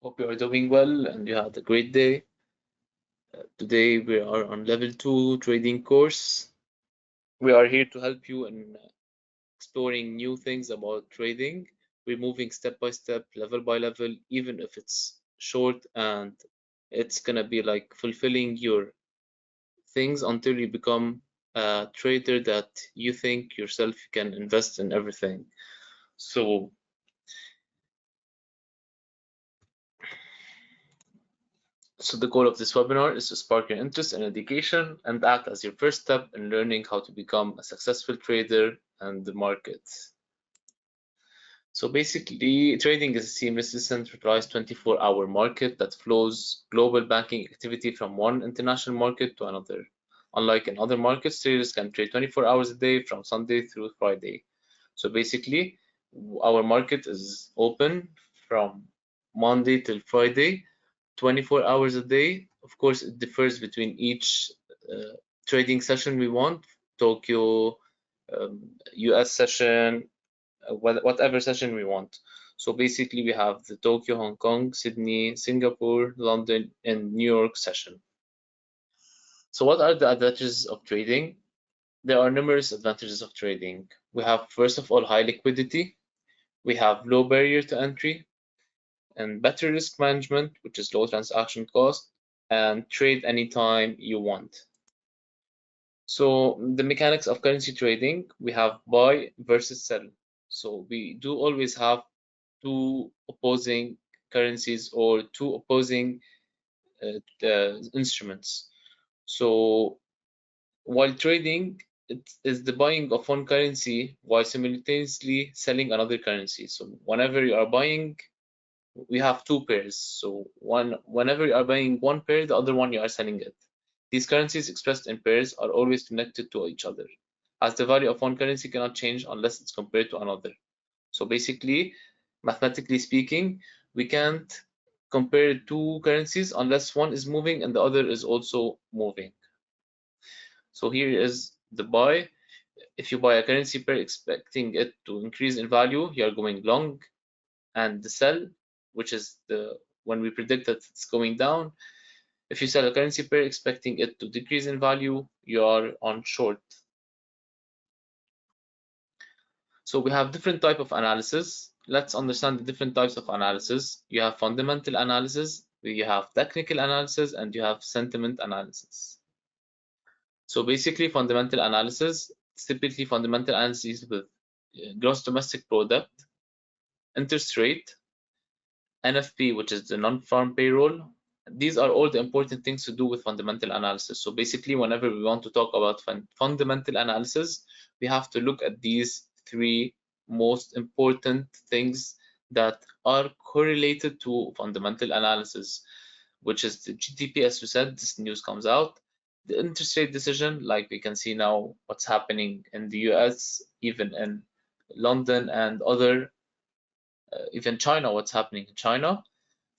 Hope you are doing well and you had a great day. Today we are on level 2 trading course. We are here to help you in exploring new things about trading. We're moving step by step, level by level, even if it's short, and it's gonna be like fulfilling your things until you become a trader that you think yourself you can invest in everything. So So the goal of this webinar is to spark your interest in education and act as your first step in learning how to become a successful trader and the market. So basically, trading is a seamless, decentralized 24-hour market that flows global banking activity from one international market to another. Unlike in other markets, traders can trade 24 hours a day from Sunday through Friday. So basically, our market is open from Monday till Friday, 24 hours a day. Of course, it differs between each trading session we want. Tokyo, US session, whatever session we want. So basically, we have the Tokyo, Hong Kong, Sydney, Singapore, London, and New York session. So what are the advantages of trading? There are numerous advantages of trading. We have, first of all, high liquidity. We have low barrier to entry and better risk management, which is low transaction cost, and trade anytime you want. So the mechanics of currency trading, we have buy versus sell. So we do always have two opposing currencies or two opposing instruments. So while trading, it is the buying of one currency while simultaneously selling another currency. So whenever you are buying, we have two pairs. So whenever you are buying one pair, the other one you are selling it. These currencies expressed in pairs are always connected to each other, as the value of one currency cannot change unless it's compared to another. So basically, mathematically speaking, we can't compare two currencies unless one is moving and the other is also moving. So here is the buy. If you buy a currency pair expecting it to increase in value, you are going long, and the sell, which is the when we predict that it's going down. If you sell a currency pair expecting it to decrease in value, you are on short. So we have different type of analysis. Let's understand the different types of analysis. You have fundamental analysis, you have technical analysis, and you have sentiment analysis. So basically, fundamental analysis, typically fundamental analysis with gross domestic product, interest rate, NFP, which is the non-farm payroll. These are all the important things to do with fundamental analysis. So basically, whenever we want to talk about fundamental analysis, we have to look at these three most important things that are correlated to fundamental analysis, which is the GDP, as we said, this news comes out, the interest rate decision, like we can see now what's happening in the US, even in London and other, even China, what's happening in China.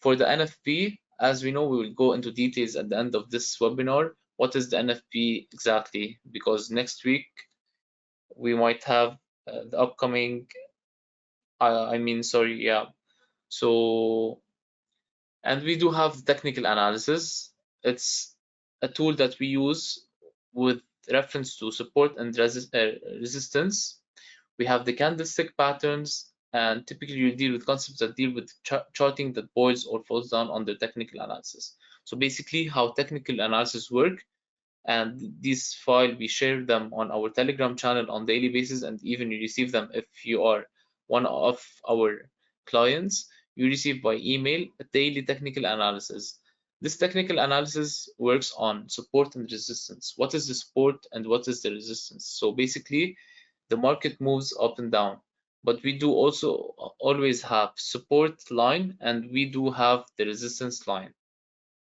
For the NFP, as we know, we will go into details at the end of this webinar. What is the NFP exactly? Because next week we might have the upcoming, sorry, yeah. So, and we do have technical analysis. It's a tool that we use with reference to support and resistance. We have the candlestick patterns, and typically you deal with concepts that deal with charting that boils or falls down under technical analysis. So basically how technical analysis work, and these file, we share them on our Telegram channel on daily basis, and even you receive them if you are one of our clients, you receive by email a daily technical analysis. This technical analysis works on support and resistance. What is the support and what is the resistance? So basically, the market moves up and down, but we do also always have support line and we do have the resistance line.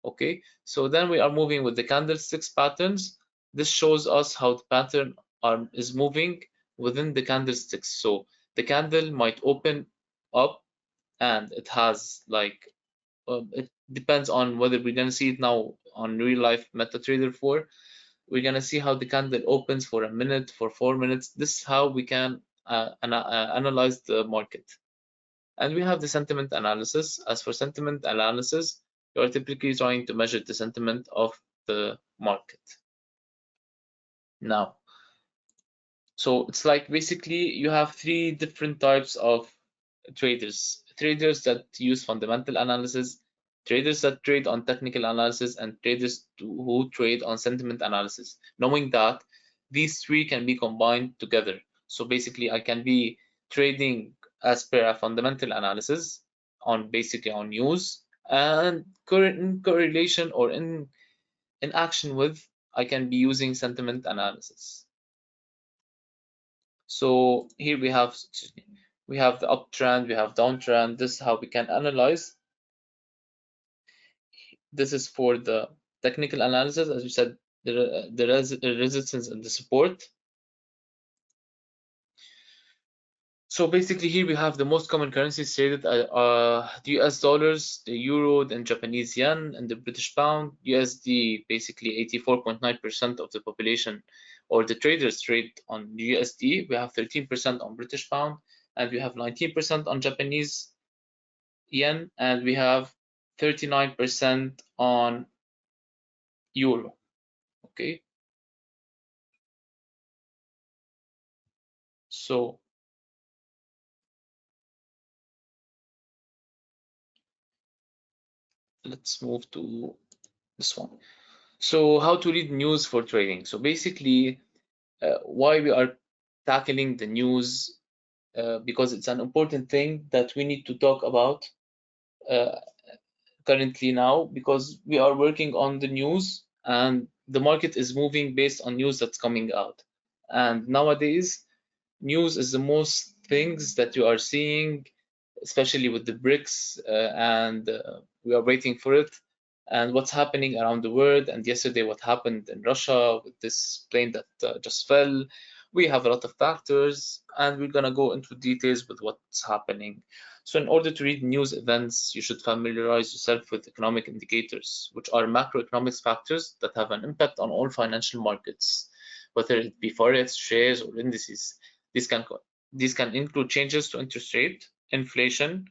Okay, so then we are moving with the candlesticks patterns. This shows us how the pattern is moving within the candlesticks. So the candle might open up and it has like, it depends on whether we're going to see it now on real life MetaTrader 4. We're going to see how the candle opens for a minute, for 4 minutes. This is how we can analyze the market. And we have the sentiment analysis. As for sentiment analysis, you are typically trying to measure the sentiment of the market. Now, so it's like basically you have three different types of traders. Traders that use fundamental analysis, traders that trade on technical analysis, and traders who trade on sentiment analysis. Knowing that these three can be combined together. So basically I can be trading as per a fundamental analysis on basically on news, and in correlation or in action with, I can be using sentiment analysis. So here we have the uptrend, we have downtrend. This is how we can analyze. This is for the technical analysis. As we said, the resistance and the support. So basically here we have the most common currencies traded, the US dollars, the euro, then Japanese yen, and the British pound. USD, basically 84.9% of the population or the traders trade on USD. We have 13% on British pound, and we have 19% on Japanese yen, and we have 39% on euro. Okay. So let's move to this one. So how to read news for trading. So basically, why we are tackling the news, because it's an important thing that we need to talk about currently now, because we are working on the news and the market is moving based on news that's coming out. And nowadays, news is the most things that you are seeing, especially with the BRICS, and we are waiting for it, and what's happening around the world. And yesterday, what happened in Russia with this plane that just fell. We have a lot of factors, and we're gonna go into details with what's happening. So in order to read news events, you should familiarize yourself with economic indicators, which are macroeconomics factors that have an impact on all financial markets, whether it be forex, shares, or indices. These can include changes to interest rate, inflation,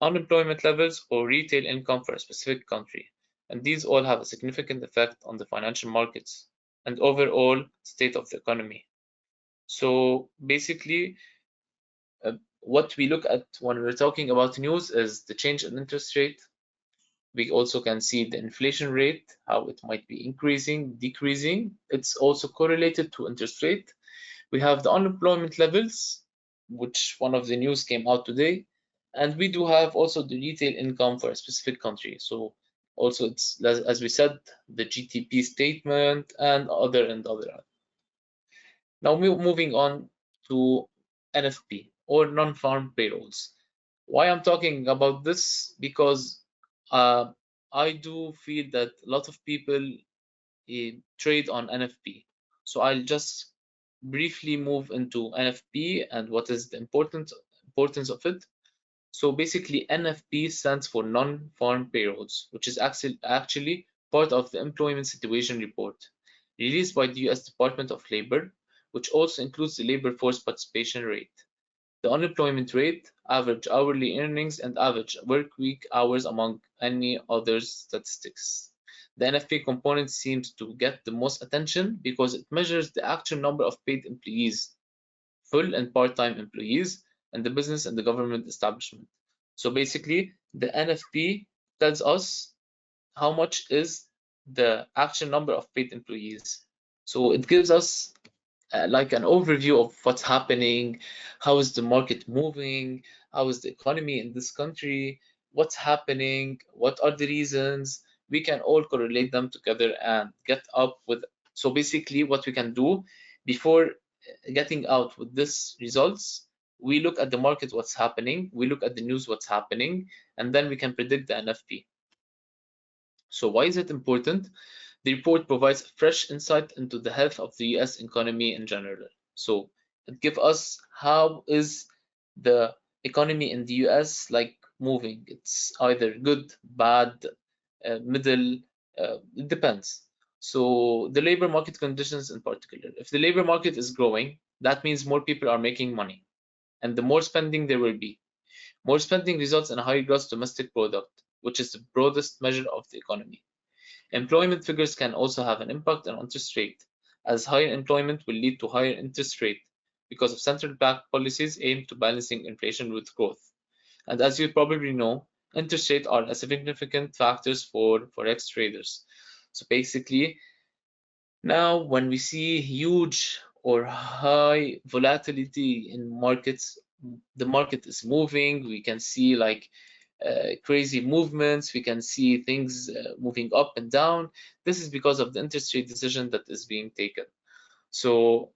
unemployment levels, or retail income for a specific country. And these all have a significant effect on the financial markets and overall state of the economy. So basically, what we look at when we're talking about news is the change in interest rate. We also can see the inflation rate, how it might be increasing, decreasing. It's also correlated to interest rate. We have the unemployment levels, which one of the news came out today. And we do have also the retail income for a specific country. So also it's, as we said, the GDP statement and other. Now moving on to NFP or non-farm payrolls. Why I'm talking about this? Because I do feel that a lot of people trade on NFP. So I'll just briefly move into NFP and what is the importance of it. So basically, NFP stands for non-farm payrolls, which is actually part of the Employment Situation Report released by the US Department of Labor, which also includes the labor force participation rate, the unemployment rate, average hourly earnings, and average work week hours, among any other statistics. The NFP component seems to get the most attention because it measures the actual number of paid employees, full and part-time employees, and the business and the government establishment. So basically, the NFP tells us how much is the actual number of paid employees. So it gives us like an overview of what's happening, how is the market moving, how is the economy in this country, what's happening, what are the reasons. We can all correlate them together and get up with. So basically, what we can do before getting out with this results, we look at the market, what's happening, we look at the news, what's happening, and then we can predict the NFP. So why is it important? The report provides fresh insight into the health of the US economy in general. So it gives us how is the economy in the US like moving. It's either good, bad, middle, it depends. So the labor market conditions in particular. If the labor market is growing, that means more people are making money and the more spending there will be. More spending results in a higher gross domestic product, which is the broadest measure of the economy. Employment figures can also have an impact on interest rate, as higher employment will lead to higher interest rate because of central bank policies aimed to balancing inflation with growth. And as you probably know, interest rates are a significant factors for forex traders. So basically, now when we see huge or high volatility in markets, the market is moving, we can see like crazy movements, we can see things moving up and down. This is because of the interest rate decision that is being taken. So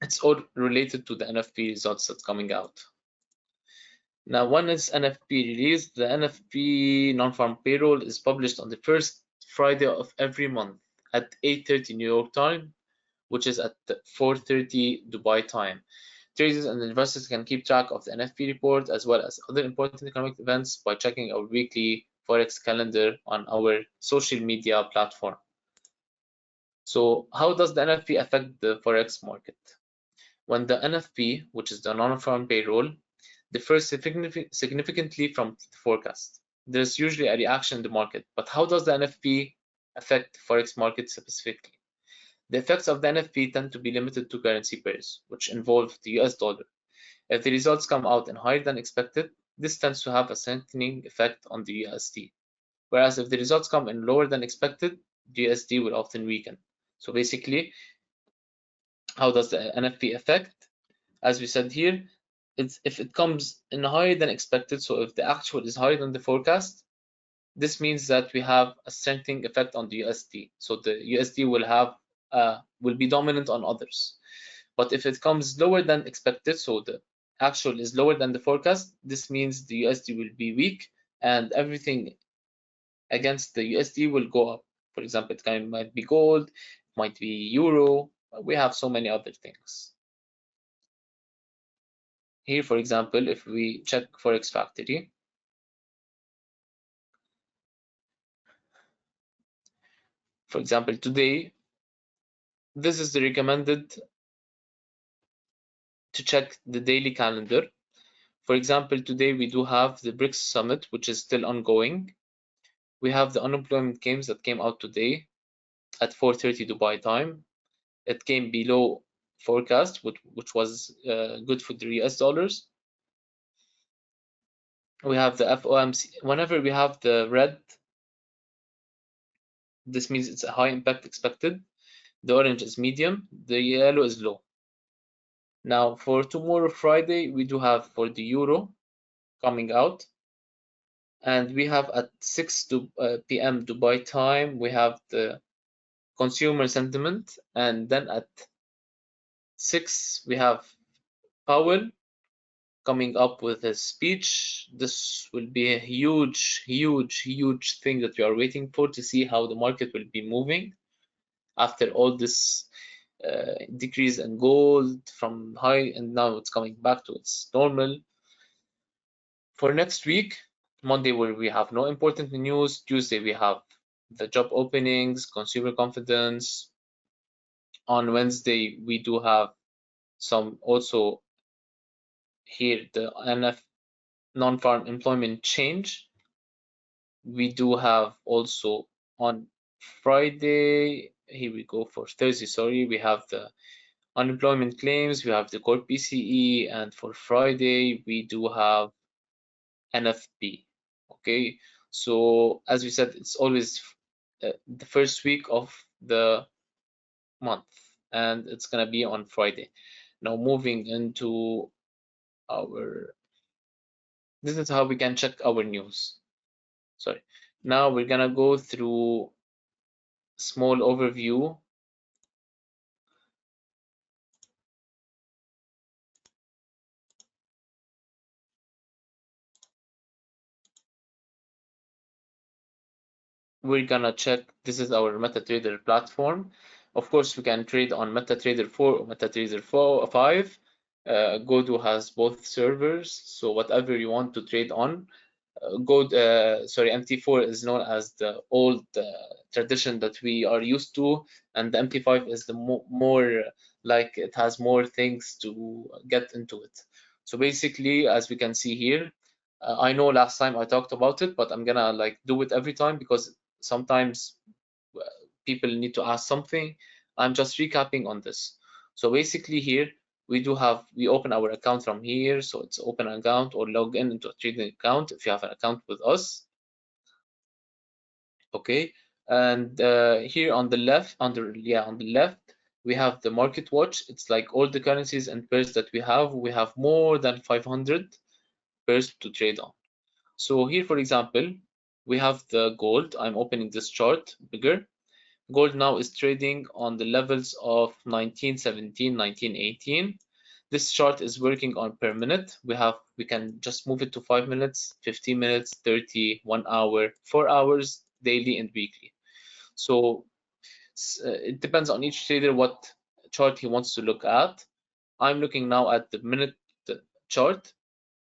it's all related to the NFP results that's coming out. Now, when is NFP released? The NFP non-farm payroll is published on the first Friday of every month at 8:30 New York time, which is at 4:30 Dubai time. Traders and investors can keep track of the NFP report as well as other important economic events by checking our weekly Forex calendar on our social media platform. So how does the NFP affect the Forex market? When the NFP, which is the non-farm payroll, differs significantly from the forecast, there's usually a reaction in the market. But how does the NFP affect the Forex market specifically? The effects of the NFP tend to be limited to currency pairs, which involve the US dollar. If the results come out in higher than expected, this tends to have a strengthening effect on the USD. Whereas if the results come in lower than expected, the USD will often weaken. So basically, how does the NFP affect? As we said here, if it comes in higher than expected, so if the actual is higher than the forecast, this means that we have a strengthening effect on the USD. So the USD will be dominant on others. But if it comes lower than expected, so the actual is lower than the forecast, this means the USD will be weak and everything against the USD will go up. For example, it might be gold, might be euro. We have so many other things. Here, for example, if we check Forex Factory, for example, today, this is the recommended to check the daily calendar. For example, today we do have the BRICS summit, which is still ongoing. We have the unemployment claims that came out today at 4:30 Dubai time. It came below forecast, which was good for the US dollars. We have the FOMC. Whenever we have the red, this means it's a high impact expected. The orange is medium, the yellow is low. Now for tomorrow, Friday, we do have for the euro coming out. And we have at 6 p.m. Dubai time, we have the consumer sentiment. And then at 6, we have Powell coming up with a speech. This will be a huge thing that we are waiting for to see how the market will be moving after all this decrease in gold from high, and now it's coming back to its normal. For next week, Monday we have no important news. Tuesday we have the job openings, consumer confidence. On Wednesday we do have some also here the NF non-farm employment change. We do have also on Friday, here we go for Thursday, sorry, we have the unemployment claims, we have the core PCE, and for Friday we do have NFP. Okay, so as we said, it's always the first week of the month, and it's gonna be on Friday. Now moving into this is how we can check our news. Sorry. Now we're gonna go through small overview. We're gonna check, this is our MetaTrader platform. Of course, we can trade on MetaTrader 4 or MetaTrader 5. Godoo has both servers, so whatever you want to trade on. MT4 is known as the old tradition that we are used to, and the MT5 is the more like it has more things to get into it. So basically, as we can see here, I know last time I talked about it, but I'm gonna like do it every time because sometimes people need to ask something. I'm just recapping on this. So basically here we open our account from here. So it's open account or log in into a trading account if you have an account with us. Okay, and here on the left, on the left, we have the market watch. It's like all the currencies and pairs that we have. We have more than 500 pairs to trade on. So here, for example, we have the gold. I'm opening this chart bigger. Gold now is trading on the levels of 1917, 1918. This chart is working on per minute. We can just move it to 5 minutes, 15 minutes, 30, 1 hour, 4 hours, daily and weekly. So it depends on each trader what chart he wants to look at. I'm looking now at the minute chart.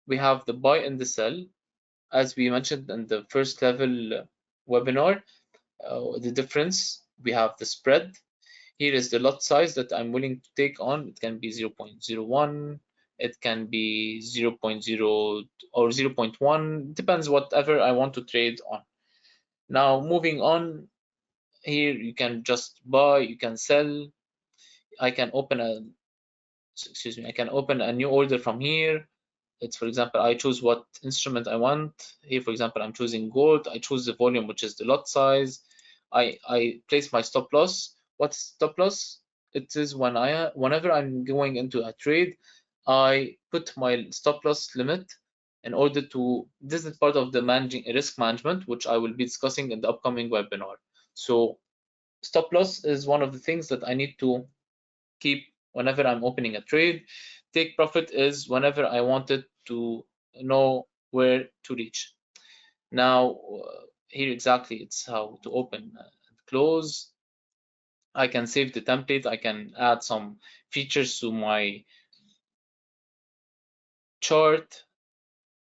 We have the buy and the sell. As we mentioned in the first level webinar, the difference, we have the spread. Here is the lot size that I'm willing to take on. It can be 0.01, it can be 0.0 or 0.1, depends whatever I want to trade on. Now moving on, here you can just buy, you can sell. I can open a new order from here. It's, for example, I choose what instrument I want. Here, for example, I'm choosing gold. I choose the volume, which is the lot size. I place my stop loss. What's stop loss? It is whenever I'm going into a trade, I put my stop loss limit in order to, this is part of the risk management, which I will be discussing in the upcoming webinar. So stop loss is one of the things that I need to keep whenever I'm opening a trade. Take profit is whenever I wanted to know where to reach. Now, here exactly it's how to open and close. I can save the template. I can add some features to my chart.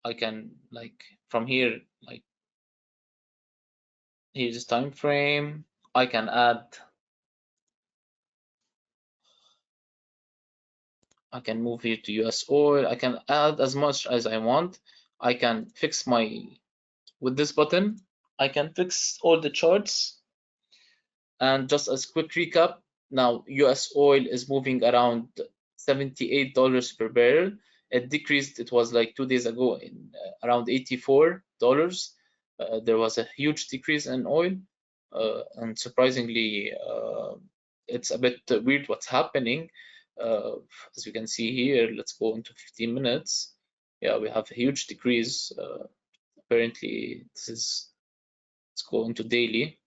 I can, like, from here, like, here's this time frame. I can move here to US oil. I can add as much as I want. I can fix with this button, I can fix all the charts. And just as quick recap, now US oil is moving around $78 per barrel. It decreased, it was like 2 days ago in around $84. There was a huge decrease in oil, and surprisingly, it's a bit weird what's happening. As you can see here, let's go into 15 minutes. Yeah, we have a huge decrease. Apparently, let's go into daily.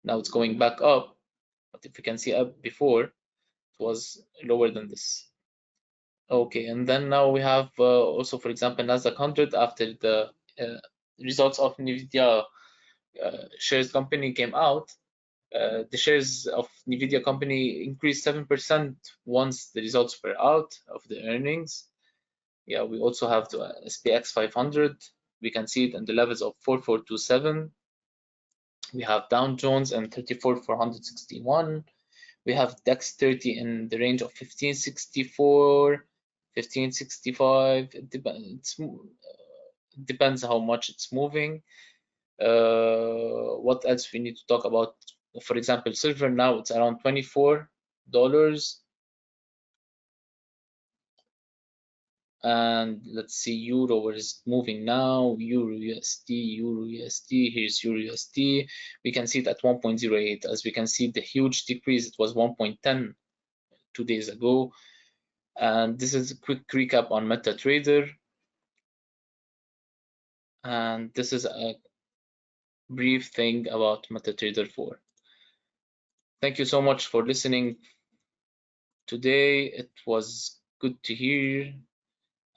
Now it's going back up, but if you can see up before, it was lower than this. Okay, and then now we have also, for example, Nasdaq 100 after the results of NVIDIA shares company came out. The shares of NVIDIA company increased 7% once the results were out of the earnings. Yeah, we also have the SPX 500. We can see it in the levels of 4427. We have Dow Jones and 34,461. We have DAX 30 in the range of 1564, 1565. It depends how much it's moving. What else we need to talk about? For example, silver now it's around $24. And let's see euro, where is it moving now? Euro USD, here's Euro USD. We can see it at 1.08. As we can see the huge decrease, it was 1.10 2 days ago. And this is a quick recap on MetaTrader. And this is a brief thing about MetaTrader 4. Thank you so much for listening today. It was good to hear.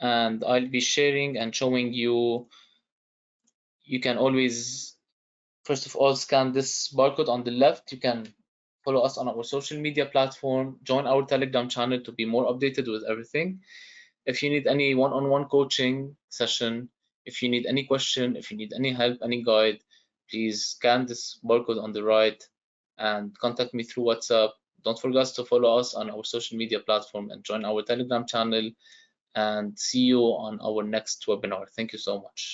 And I'll be sharing and showing you. You can always, first of all, scan this barcode on the left. You can follow us on our social media platform, join our Telegram channel to be more updated with everything. If you need any one-on-one coaching session, if you need any question, if you need any help, any guide, please scan this barcode on the right and contact me through WhatsApp. Don't forget to follow us on our social media platform and join our Telegram channel. and see you on our next webinar. Thank you so much.